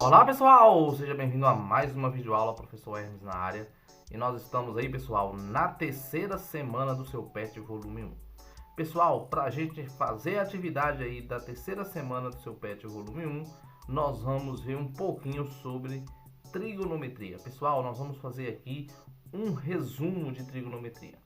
Olá pessoal, seja bem-vindo a mais uma videoaula, professor Hermes na área. E nós estamos aí, pessoal, na terceira semana do seu PET volume 1. Pessoal, para a gente fazer a atividade aí da terceira semana do seu PET volume 1, nós vamos ver um pouquinho sobre trigonometria. Pessoal, nós vamos fazer aqui um resumo de trigonometria.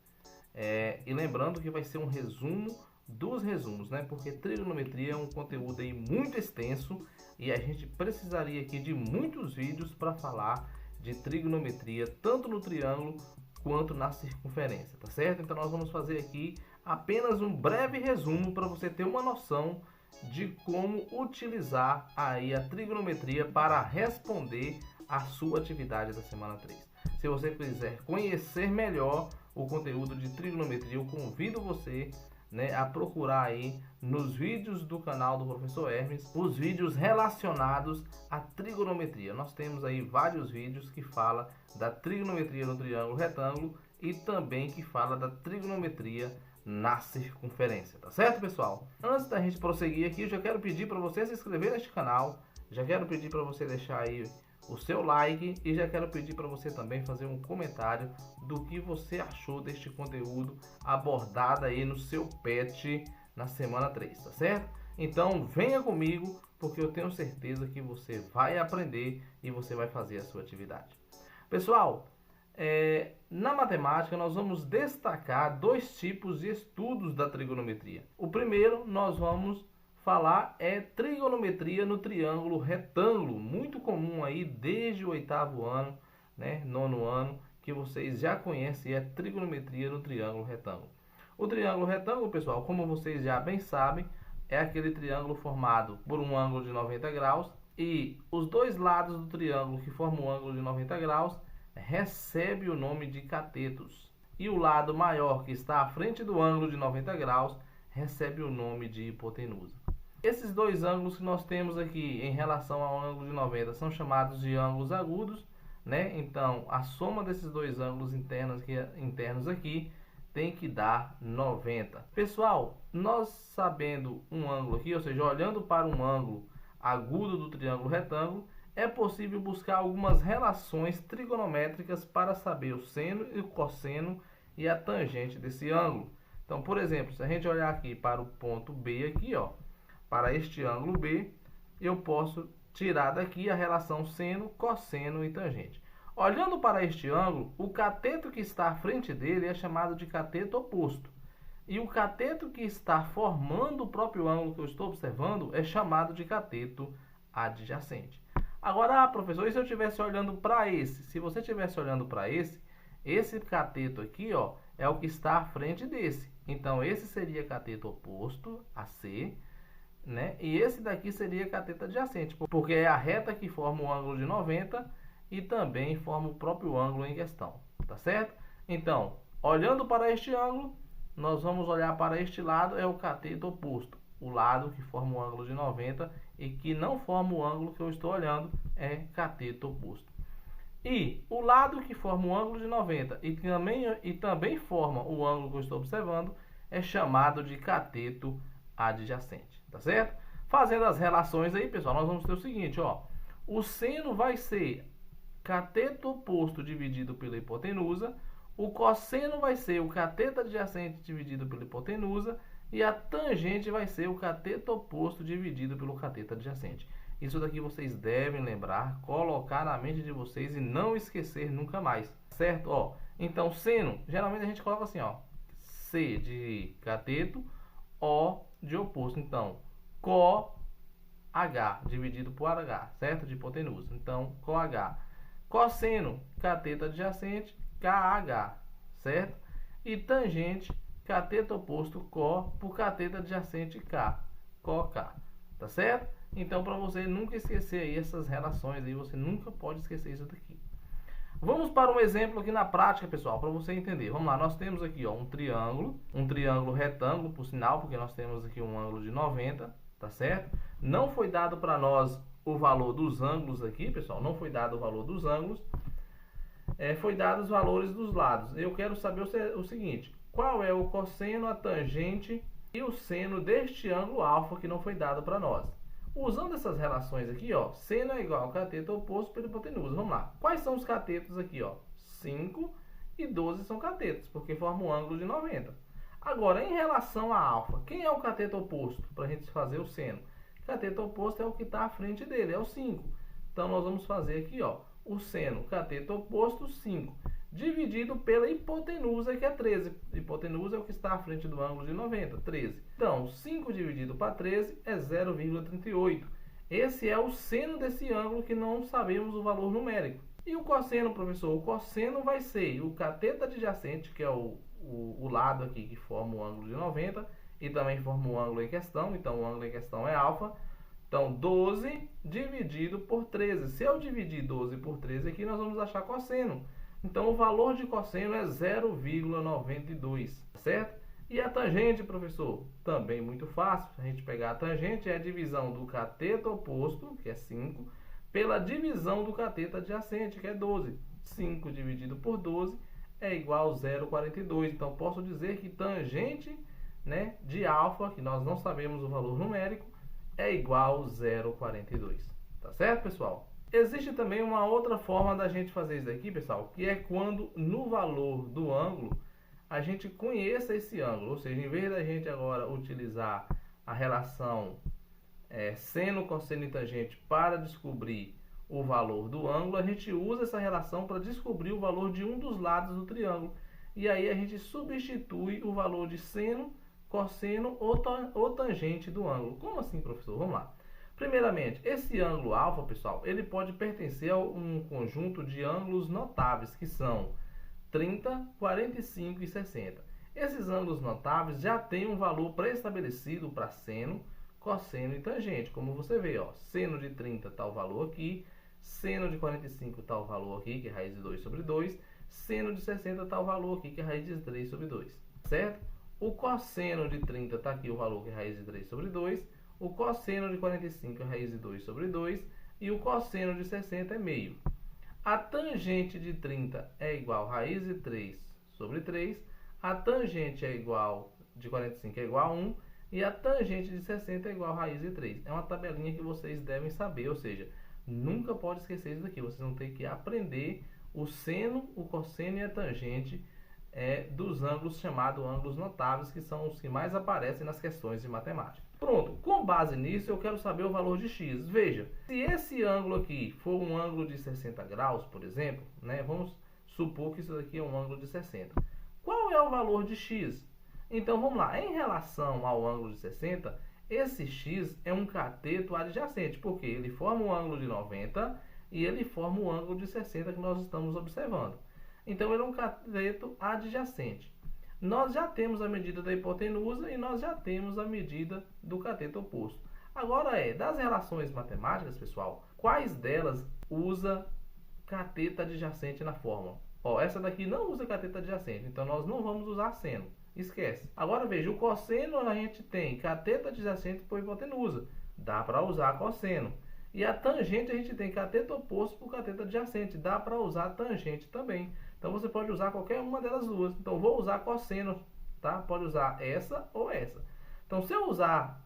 E lembrando que vai ser um resumo dos resumos, né? Porque trigonometria é um conteúdo aí muito extenso e a gente precisaria aqui de muitos vídeos para falar de trigonometria, tanto no triângulo quanto na circunferência, tá certo? Então nós vamos fazer aqui apenas um breve resumo para você ter uma noção de como utilizar aí a trigonometria para responder a sua atividade da semana 3. Se você quiser conhecer melhor o conteúdo de trigonometria, eu convido você, né, a procurar aí nos vídeos do canal do professor Hermes os vídeos relacionados à trigonometria. Nós temos aí vários vídeos que falam da trigonometria no triângulo retângulo e também que fala da trigonometria na circunferência, tá certo, pessoal? Antes da gente prosseguir aqui, eu já quero pedir para você se inscrever neste canal, já quero pedir para você deixar aí o seu like e já quero pedir para você também fazer um comentário do que você achou deste conteúdo abordado aí no seu PET na semana 3, tá certo? Então venha comigo, porque eu tenho certeza que você vai aprender e você vai fazer a sua atividade. Pessoal, na matemática nós vamos destacar dois tipos de estudos da trigonometria. O primeiro nós vamos falar é trigonometria no triângulo retângulo, muito comum aí desde o 8º ano, né, 9º ano, que vocês já conhecem, é trigonometria no triângulo retângulo. O triângulo retângulo, pessoal, como vocês já bem sabem, é aquele triângulo formado por um ângulo de 90 graus e os dois lados do triângulo que formam o ângulo de 90 graus recebe o nome de catetos. E o lado maior que está à frente do ângulo de 90 graus recebe o nome de hipotenusa. Esses dois ângulos que nós temos aqui em relação ao ângulo de 90 são chamados de ângulos agudos, né? Então, a soma desses dois ângulos internos aqui tem que dar 90. Pessoal, nós sabendo um ângulo aqui, ou seja, olhando para um ângulo agudo do triângulo retângulo, é possível buscar algumas relações trigonométricas para saber o seno e o cosseno e a tangente desse ângulo. Então, por exemplo, se a gente olhar aqui para o ponto B aqui, ó, para este ângulo B, eu posso tirar daqui a relação seno, cosseno e tangente. Olhando para este ângulo, o cateto que está à frente dele é chamado de cateto oposto. E o cateto que está formando o próprio ângulo que eu estou observando é chamado de cateto adjacente. Agora, professor, e se eu estivesse olhando para esse? Se você estivesse olhando para esse cateto aqui, ó, é o que está à frente desse. Então, esse seria cateto oposto, AC, né? E esse daqui seria cateto adjacente, porque é a reta que forma o ângulo de 90 e também forma o próprio ângulo em questão, tá certo? Então, olhando para este ângulo, nós vamos olhar para este lado, é o cateto oposto. O lado que forma o ângulo de 90 e que não forma o ângulo que eu estou olhando é cateto oposto. E o lado que forma o ângulo de 90 e também forma o ângulo que eu estou observando é chamado de cateto adjacente, tá certo? Fazendo as relações aí, pessoal, nós vamos ter o seguinte, ó. O seno vai ser cateto oposto dividido pela hipotenusa, o cosseno vai ser o cateto adjacente dividido pela hipotenusa e a tangente vai ser o cateto oposto dividido pelo cateto adjacente. Isso daqui vocês devem lembrar, colocar na mente de vocês e não esquecer nunca mais, certo? Ó, então, seno, geralmente a gente coloca assim, ó, C de cateto, O de oposto. Então, COH dividido por H, certo? De hipotenusa. Então, COH. Cosseno, cateto adjacente, KH, certo? E tangente, cateto oposto, CO, por cateto adjacente, K, COK, tá certo? Então, para você nunca esquecer aí essas relações aí, você nunca pode esquecer isso daqui. Vamos para um exemplo aqui na prática, pessoal, para você entender. Vamos lá, nós temos aqui, ó, um triângulo retângulo, por sinal, porque nós temos aqui um ângulo de 90, tá certo? Não foi dado para nós o valor dos ângulos aqui, pessoal, não foi dado o valor dos ângulos, foi dado os valores dos lados. Eu quero saber o seguinte, qual é o cosseno, a tangente e o seno deste ângulo alfa que não foi dado para nós. Usando essas relações aqui, ó, seno é igual ao cateto oposto pela hipotenusa. Vamos lá. Quais são os catetos aqui, ó? 5 e 12 são catetos, porque formam um ângulo de 90. Agora, em relação a alfa, quem é o cateto oposto para a gente fazer o seno? O cateto oposto é o que está à frente dele, é o 5. Então, nós vamos fazer aqui, ó, o seno cateto oposto 5, dividido pela hipotenusa, que é 13. Hipotenusa é o que está à frente do ângulo de 90, 13. Então, 5 dividido para 13 é 0,38. Esse é o seno desse ângulo que não sabemos o valor numérico. E o cosseno, professor? O cosseno vai ser o cateto adjacente, que é o lado aqui que forma o ângulo de 90, e também forma o ângulo em questão. Então, o ângulo em questão é alfa. Então, 12 dividido por 13. Se eu dividir 12 por 13 aqui, nós vamos achar cosseno. Então, o valor de cosseno é 0,92, certo? E a tangente, professor? Também muito fácil. A gente pegar a tangente é a divisão do cateto oposto, que é 5, pela divisão do cateto adjacente, que é 12. 5 dividido por 12 é igual a 0,42. Então, posso dizer que tangente, né, de alfa, que nós não sabemos o valor numérico, é igual a 0,42. Tá certo, pessoal? Existe também uma outra forma da gente fazer isso aqui, pessoal, que é quando no valor do ângulo a gente conheça esse ângulo. Ou seja, em vez da gente agora utilizar a relação seno, cosseno e tangente para descobrir o valor do ângulo, a gente usa essa relação para descobrir o valor de um dos lados do triângulo. E aí a gente substitui o valor de seno, cosseno ou tangente do ângulo. Como assim, professor? Vamos lá. Primeiramente, esse ângulo alfa, pessoal, ele pode pertencer a um conjunto de ângulos notáveis, que são 30, 45 e 60. Esses ângulos notáveis já têm um valor pré-estabelecido para seno, cosseno e tangente. Como você vê, ó, seno de 30 está o valor aqui, seno de 45 está o valor aqui, que é raiz de 2 sobre 2, seno de 60 está o valor aqui, que é raiz de 3 sobre 2, certo? O cosseno de 30 está aqui o valor, que é raiz de 3 sobre 2, o cosseno de 45 é raiz de 2 sobre 2 e o cosseno de 60 é meio. A tangente de 30 é igual a raiz de 3 sobre 3, a tangente é igual, de 45 é igual a 1 e a tangente de 60 é igual a raiz de 3. É uma tabelinha que vocês devem saber, ou seja, nunca pode esquecer isso daqui. Vocês vão ter que aprender o seno, o cosseno e a tangente dos ângulos chamados ângulos notáveis, que são os que mais aparecem nas questões de matemática. Pronto, com base nisso eu quero saber o valor de x. Veja, se esse ângulo aqui for um ângulo de 60 graus, por exemplo, né, vamos supor que isso daqui é um ângulo de 60. Qual é o valor de x? Então vamos lá, em relação ao ângulo de 60, esse x é um cateto adjacente, porque ele forma um ângulo de 90 e ele forma o ângulo de 60 que nós estamos observando. Então ele é um cateto adjacente. Nós já temos a medida da hipotenusa e nós já temos a medida do cateto oposto. Agora das relações matemáticas, pessoal, quais delas usa cateto adjacente na fórmula? Ó, essa daqui não usa cateto adjacente, então nós não vamos usar seno. Esquece. Agora veja, o cosseno a gente tem cateto adjacente por hipotenusa. Dá para usar cosseno. E a tangente a gente tem cateto oposto por cateto adjacente. Dá para usar tangente também. Então você pode usar qualquer uma delas duas. Então vou usar cosseno, tá? Pode usar essa ou essa. Então se eu usar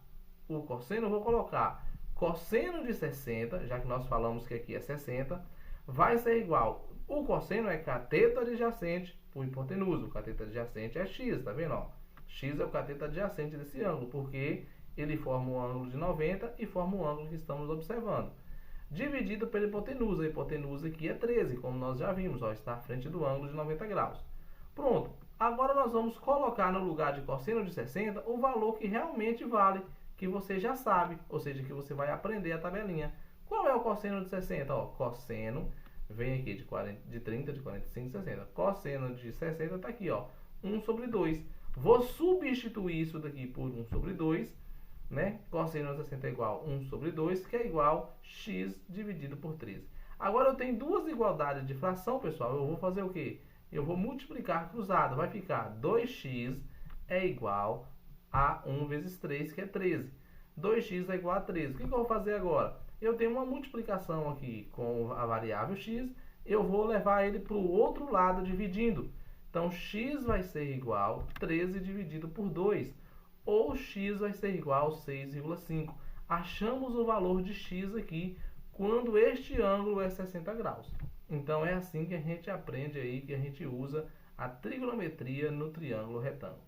o cosseno, eu vou colocar cosseno de 60, já que nós falamos que aqui é 60, vai ser igual. O cosseno é cateto adjacente por hipotenusa. O cateto adjacente é x, tá vendo? Ó? X é o cateto adjacente desse ângulo, porque ele forma um ângulo de 90 e forma o ângulo que estamos observando. Dividido pela hipotenusa. A hipotenusa aqui é 13, como nós já vimos, ó, está à frente do ângulo de 90 graus. Pronto. Agora nós vamos colocar no lugar de cosseno de 60 o valor que realmente vale, que você já sabe, ou seja, que você vai aprender a tabelinha. Qual é o cosseno de 60? Ó, cosseno vem aqui de 30, de 45, de 60. Cosseno de 60 está aqui, ó, 1 sobre 2. Vou substituir isso daqui por 1 sobre 2. Né? Cosseno de 60 é igual a 1 sobre 2, que é igual a x dividido por 13. Agora eu tenho duas igualdades de fração, pessoal. Eu vou fazer o quê? Eu vou multiplicar cruzado. Vai ficar 2x é igual a 1 vezes 3, que é 13. 2x é igual a 13. O que eu vou fazer agora? Eu tenho uma multiplicação aqui com a variável x. Eu vou levar ele para o outro lado dividindo. Então, x vai ser igual a 13 dividido por 2. Ou x vai ser igual a 6,5. achamos o valor de x aqui quando este ângulo é 60 graus. Então é assim que a gente aprende aí, que a gente usa a trigonometria no triângulo retângulo.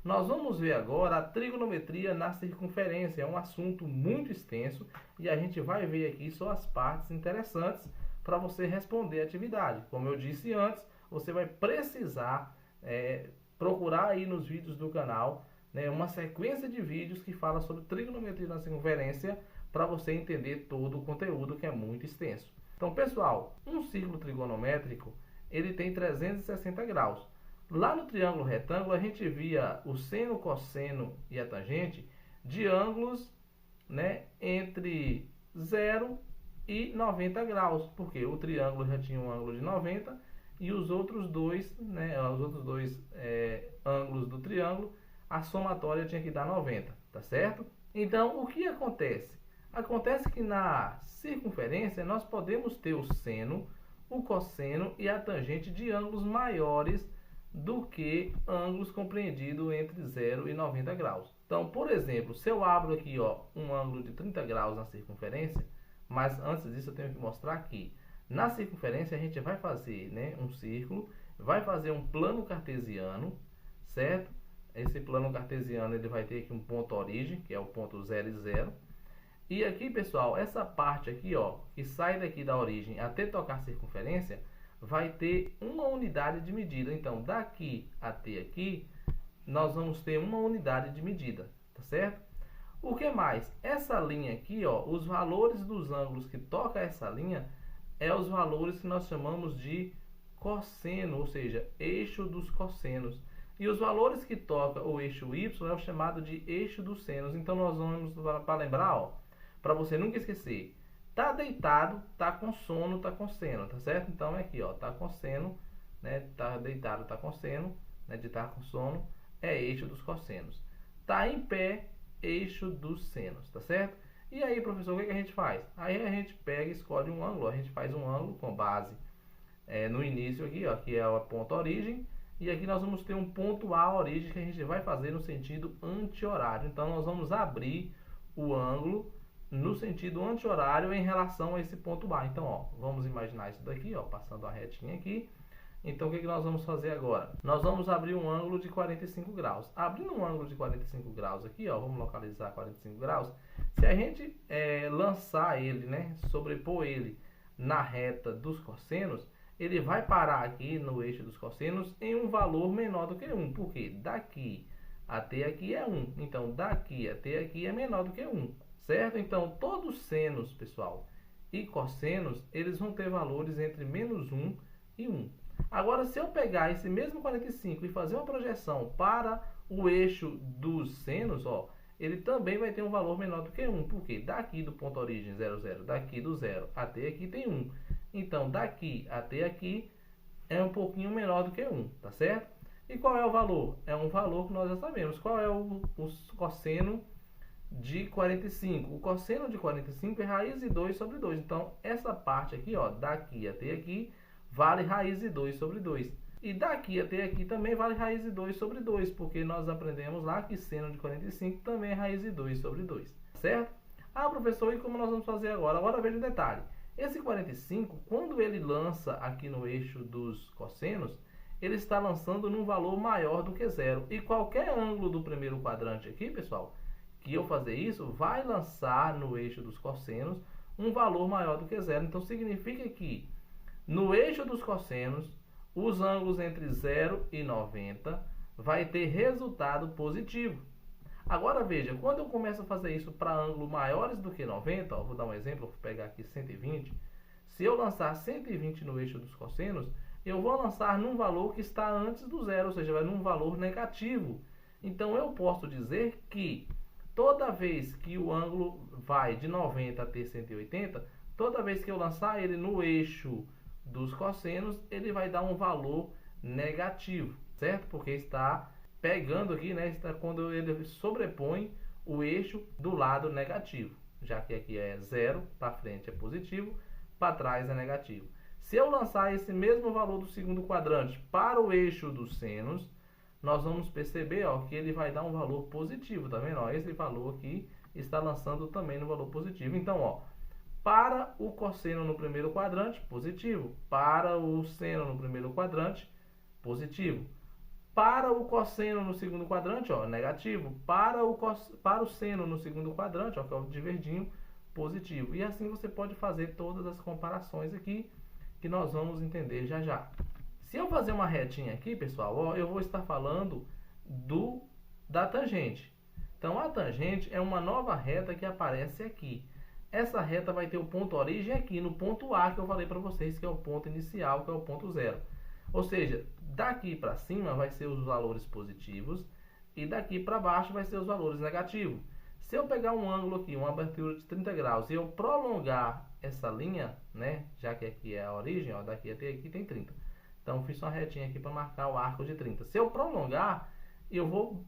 Nós vamos ver agora a trigonometria na circunferência. É um assunto muito extenso e a gente vai ver aqui só as partes interessantes para você responder a atividade. Como eu disse antes, você vai precisar procurar aí nos vídeos do canal, né, uma sequência de vídeos que fala sobre trigonometria na circunferência para você entender todo o conteúdo, que é muito extenso. Então, pessoal, um círculo trigonométrico ele tem 360 graus. Lá no triângulo retângulo a gente via o seno, cosseno e a tangente de ângulos, né, entre 0 e 90 graus, porque o triângulo já tinha um ângulo de 90 e os outros dois, né, ângulos do triângulo, a somatória tinha que dar 90, tá certo? Então, o que acontece? Acontece que na circunferência nós podemos ter o seno, o cosseno e a tangente de ângulos maiores do que ângulos compreendidos entre 0 e 90 graus. Então, por exemplo, se eu abro aqui um ângulo de 30 graus na circunferência, mas antes disso eu tenho que mostrar aqui. Na circunferência a gente vai fazer, né, um círculo, vai fazer um plano cartesiano, certo? Esse plano cartesiano ele vai ter aqui um ponto origem, que é o ponto 0 e 0. E aqui, pessoal, essa parte aqui, que sai daqui da origem até tocar a circunferência, vai ter uma unidade de medida. Então, daqui até aqui, nós vamos ter uma unidade de medida, tá certo? O que mais? Essa linha aqui, os valores dos ângulos que toca essa linha é os valores que nós chamamos de cosseno, ou seja, eixo dos cossenos. E os valores que toca o eixo y é o chamado de eixo dos senos. Então, nós vamos, para lembrar, para você nunca esquecer, tá deitado, tá com sono, tá com seno, tá certo? Então é aqui, tá com seno, né? Tá deitado, tá com seno, né? De estar com sono, é eixo dos cossenos. Tá em pé, eixo dos senos, tá certo? E aí, professor, o que a gente faz? Aí a gente pega e escolhe um ângulo, a gente faz um ângulo com base no início aqui, que é o ponto origem, e aqui nós vamos ter um ponto A origem que a gente vai fazer no sentido anti-horário. Então nós vamos abrir o ângulo no sentido anti-horário em relação a esse ponto A. Então, vamos imaginar isso daqui, passando a retinha aqui. Então, o que nós vamos fazer agora? Nós vamos abrir um ângulo de 45 graus. Abrindo um ângulo de 45 graus aqui, vamos localizar 45 graus. Se a gente lançar ele, né, sobrepor ele na reta dos cossenos, ele vai parar aqui no eixo dos cossenos em um valor menor do que 1. Por quê? Daqui até aqui é 1. Então, daqui até aqui é menor do que 1. Certo? Então, todos os senos, pessoal, e cossenos, eles vão ter valores entre menos 1 e 1. Agora, se eu pegar esse mesmo 45 e fazer uma projeção para o eixo dos senos, ele também vai ter um valor menor do que 1. Porque daqui do ponto origem 0, 0, daqui do 0 até aqui tem 1. Então, daqui até aqui é um pouquinho menor do que 1, tá certo? E qual é o valor? É um valor que nós já sabemos. Qual é o cosseno de 45? O cosseno de 45 é raiz de 2 sobre 2. Então, essa parte aqui, daqui até aqui, vale raiz de 2 sobre 2. E daqui até aqui também vale raiz de 2 sobre 2, porque nós aprendemos lá que seno de 45 também é raiz de 2 sobre 2. Certo? Ah, professor, e como nós vamos fazer agora? Agora veja o detalhe. Esse 45, quando ele lança aqui no eixo dos cossenos, ele está lançando num valor maior do que 0. E qualquer ângulo do primeiro quadrante aqui, pessoal, que eu fazer isso, vai lançar no eixo dos cossenos um valor maior do que 0. Então, significa que no eixo dos cossenos, os ângulos entre 0 e 90 vai ter resultado positivo. Agora, veja, quando eu começo a fazer isso para ângulos maiores do que 90, vou dar um exemplo, vou pegar aqui 120. Se eu lançar 120 no eixo dos cossenos, eu vou lançar num valor que está antes do zero, ou seja, vai num valor negativo. Então, eu posso dizer que toda vez que o ângulo vai de 90 até 180, toda vez que eu lançar ele no eixo dos cossenos, ele vai dar um valor negativo, certo? Porque está pegando aqui, né, está quando ele sobrepõe o eixo do lado negativo, já que aqui é 0, para frente é positivo, para trás é negativo. Se eu lançar esse mesmo valor do segundo quadrante para o eixo dos senos, nós vamos perceber que ele vai dar um valor positivo, tá vendo? Esse valor aqui está lançando também no valor positivo. Então, ó, para o cosseno no primeiro quadrante, positivo. Para o seno no primeiro quadrante, positivo. Para o cosseno no segundo quadrante, ó, negativo. Para o seno no segundo quadrante, ó, que é o de verdinho, positivo. E assim você pode fazer todas as comparações aqui, que nós vamos entender já já. Se eu fazer uma retinha aqui, pessoal, ó, eu vou estar falando da tangente. Então, a tangente é uma nova reta que aparece aqui. Essa reta vai ter o ponto origem aqui, no ponto A, que eu falei para vocês, que é o ponto inicial, que é o ponto zero. Ou seja, daqui para cima vai ser os valores positivos e daqui para baixo vai ser os valores negativos. Se eu pegar um ângulo aqui, uma abertura de 30 graus, e eu prolongar essa linha, né, já que aqui é a origem, ó, daqui até aqui tem 30. Então, fiz uma retinha aqui para marcar o arco de 30. Se eu prolongar, eu vou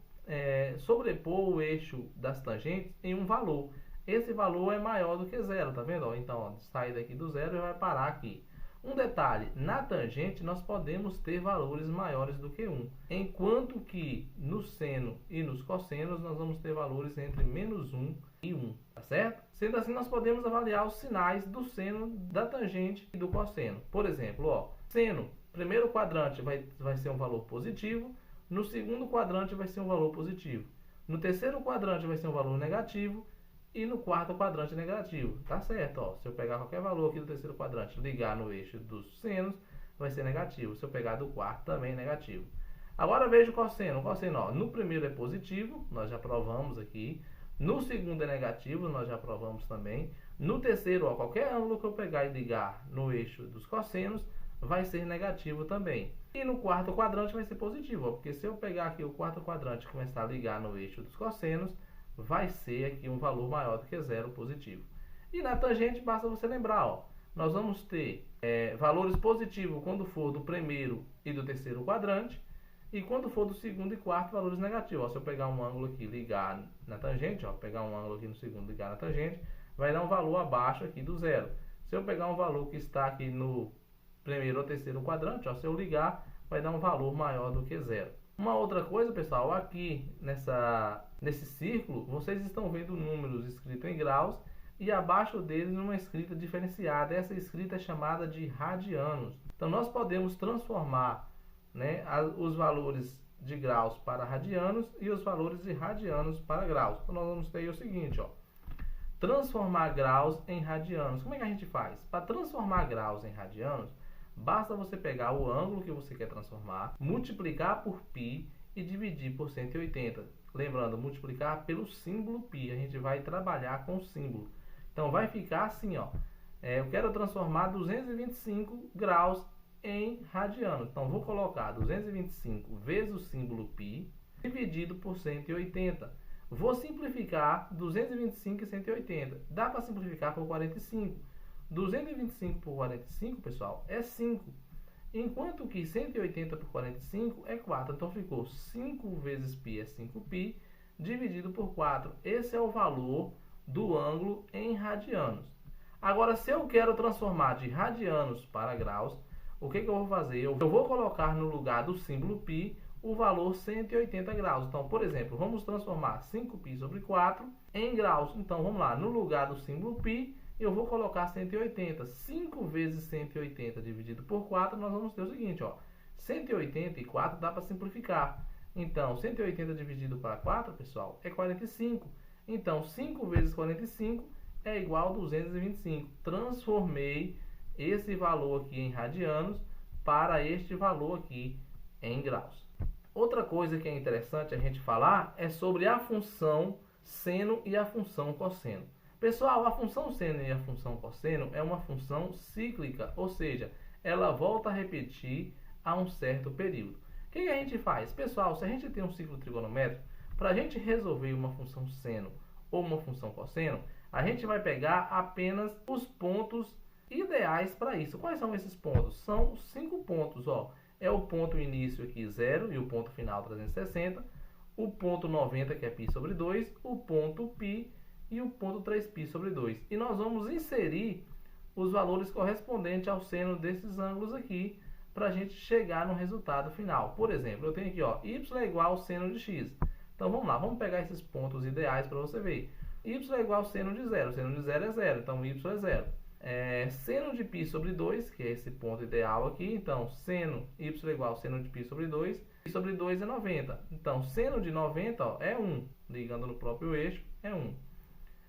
sobrepor o eixo das tangentes em um valor. Esse valor é maior do que zero, tá vendo? Então, ó, sair daqui do zero e vai parar aqui. Um detalhe, na tangente nós podemos ter valores maiores do que 1, enquanto que no seno e nos cossenos nós vamos ter valores entre menos 1 e 1, tá certo? Sendo assim, nós podemos avaliar os sinais do seno, da tangente e do cosseno. Por exemplo, ó, seno, primeiro quadrante vai ser um valor positivo, no segundo quadrante vai ser um valor positivo, no terceiro quadrante vai ser um valor negativo, e no quarto quadrante negativo, tá certo, ó. Se eu pegar qualquer valor aqui do terceiro quadrante, ligar no eixo dos senos, vai ser negativo. Se eu pegar do quarto, também negativo. Agora veja o cosseno. O cosseno, ó, no primeiro é positivo, nós já provamos aqui. No segundo é negativo, nós já provamos também. No terceiro, ó, qualquer ângulo que eu pegar e ligar no eixo dos cossenos, vai ser negativo também. E no quarto quadrante vai ser positivo, ó, porque se eu pegar aqui o quarto quadrante e começar a ligar no eixo dos cossenos, vai ser aqui um valor maior do que zero positivo. E na tangente basta você lembrar, ó, nós vamos ter valores positivos quando for do primeiro e do terceiro quadrante, e quando for do segundo e quarto, valores negativos. Ó, se eu pegar um ângulo aqui e ligar na tangente, ó, pegar um ângulo aqui no segundo e ligar na tangente, vai dar um valor abaixo aqui do zero. Se eu pegar um valor que está aqui no primeiro ou terceiro quadrante, ó, se eu ligar, vai dar um valor maior do que zero. Uma outra coisa, pessoal, aqui nesse círculo, vocês estão vendo números escritos em graus e abaixo deles uma escrita diferenciada. Essa escrita é chamada de radianos. Então, nós podemos transformar, né, os valores de graus para radianos e os valores de radianos para graus. Então, nós vamos ter aí o seguinte, ó, transformar graus em radianos. Como é que a gente faz? Para transformar graus em radianos, basta você pegar o ângulo que você quer transformar, multiplicar por π e dividir por 180. Lembrando, multiplicar pelo símbolo π. A gente vai trabalhar com o símbolo. Então, vai ficar assim, ó. Eu quero transformar 225 graus em radianos. Então, vou colocar 225 vezes o símbolo π dividido por 180. Vou simplificar 225 e 180. Dá para simplificar por 45. 225 por 45, pessoal, é 5. Enquanto que 180 por 45 é 4. Então ficou 5 vezes π é 5π, dividido por 4. Esse é o valor do ângulo em radianos. Agora, se eu quero transformar de radianos para graus, o que eu vou fazer? Eu vou colocar no lugar do símbolo π o valor 180 graus. Então, por exemplo, vamos transformar 5π sobre 4 em graus. Então, vamos lá, no lugar do símbolo π, eu vou colocar 180. 5 vezes 180 dividido por 4, nós vamos ter o seguinte, ó. 180 e 4 dá para simplificar. Então, 180 dividido para 4, pessoal, é 45. Então, 5 vezes 45 é igual a 225. Transformei esse valor aqui em radianos para este valor aqui em graus. Outra coisa que é interessante a gente falar é sobre a função seno e a função cosseno. Pessoal, a função seno e a função cosseno é uma função cíclica, ou seja, ela volta a repetir a um certo período. O que a gente faz? Pessoal, se a gente tem um ciclo trigonométrico, para a gente resolver uma função seno ou uma função cosseno, a gente vai pegar apenas os pontos ideais para isso. Quais são esses pontos? São 5 pontos, ó. É o ponto início aqui 0 e o ponto final 360, o ponto 90 que é π sobre 2, o ponto π e o ponto 3π sobre 2. E nós vamos inserir os valores correspondentes ao seno desses ângulos aqui para a gente chegar no resultado final. Por exemplo, eu tenho aqui, ó, y é igual ao seno de x. Então vamos lá, vamos pegar esses pontos ideais para você ver. y é igual a seno de zero. Seno de zero é zero, então y é zero. Seno de π sobre 2, que é esse ponto ideal aqui. Então, seno y é igual a seno de π sobre 2. Π sobre 2 é 90. Então, seno de 90 ó, é 1. Ligando no próprio eixo, é 1.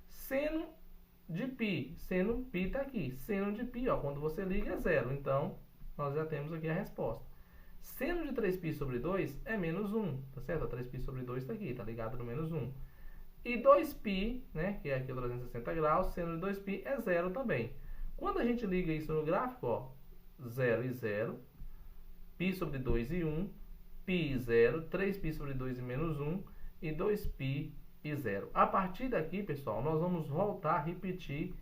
Seno de π. Seno π está aqui. Seno de π, ó, quando você liga, é 0. Então, nós já temos aqui a resposta. Seno de 3π sobre 2 é menos 1. Tá certo? 3π sobre 2 está aqui, está ligado no menos 1. E 2π, né, que é aqui o 360 graus, seno de 2π é 0 também. Quando a gente liga isso no gráfico, ó, 0 e 0, π sobre 2 e 1, π e 0, 3π sobre 2 e menos 1, e 2π e 0. A partir daqui, pessoal, nós vamos voltar a repetir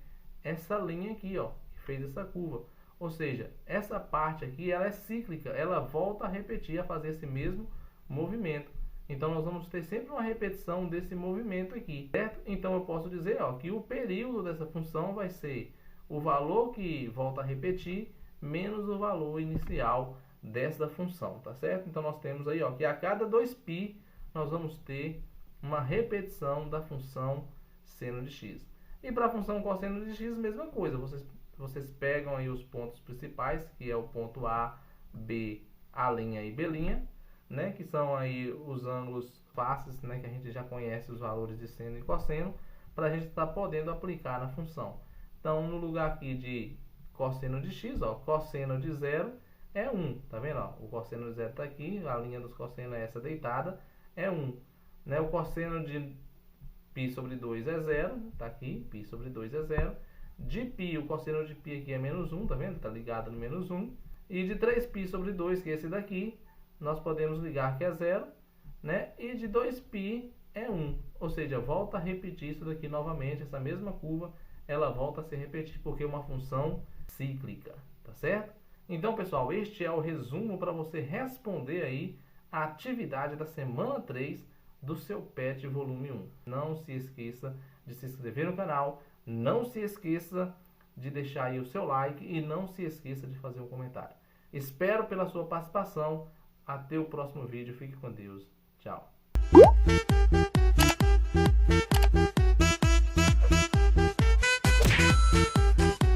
essa linha aqui, ó, que fez essa curva. Ou seja, essa parte aqui, ela é cíclica, ela volta a repetir, a fazer esse mesmo movimento. Então, nós vamos ter sempre uma repetição desse movimento aqui, certo? Então, eu posso dizer, ó, que o período dessa função vai ser o valor que volta a repetir menos o valor inicial dessa função, tá certo? Então, nós temos aí, ó, que a cada 2π nós vamos ter uma repetição da função seno de x. E para a função cosseno de x, mesma coisa. Vocês pegam aí os pontos principais, que é o ponto A, B, A' e B', né, que são aí os ângulos faces, né, que a gente já conhece os valores de seno e cosseno, para a gente estar podendo aplicar na função. Então, no lugar aqui de cosseno de x, ó, cosseno de 0 é 1, tá vendo? Ó? O cosseno de 0 está aqui, a linha dos cossenos é essa deitada, é 1. Né? O cosseno de π sobre 2 é 0, tá aqui, π sobre 2 é 0. De π, o cosseno de π aqui é menos 1, tá vendo? Tá ligado no menos 1. E de 3π sobre 2, que é esse daqui, nós podemos ligar que é 0, né? E de 2π é 1, ou seja, volta a repetir isso daqui novamente, essa mesma curva, ela volta a se repetir porque é uma função cíclica, tá certo? Então, pessoal, este é o resumo para você responder aí a atividade da semana 3 do seu PET volume 1. Não se esqueça de se inscrever no canal, não se esqueça de deixar aí o seu like e não se esqueça de fazer um comentário. Espero pela sua participação. Até o próximo vídeo. Fique com Deus. Tchau.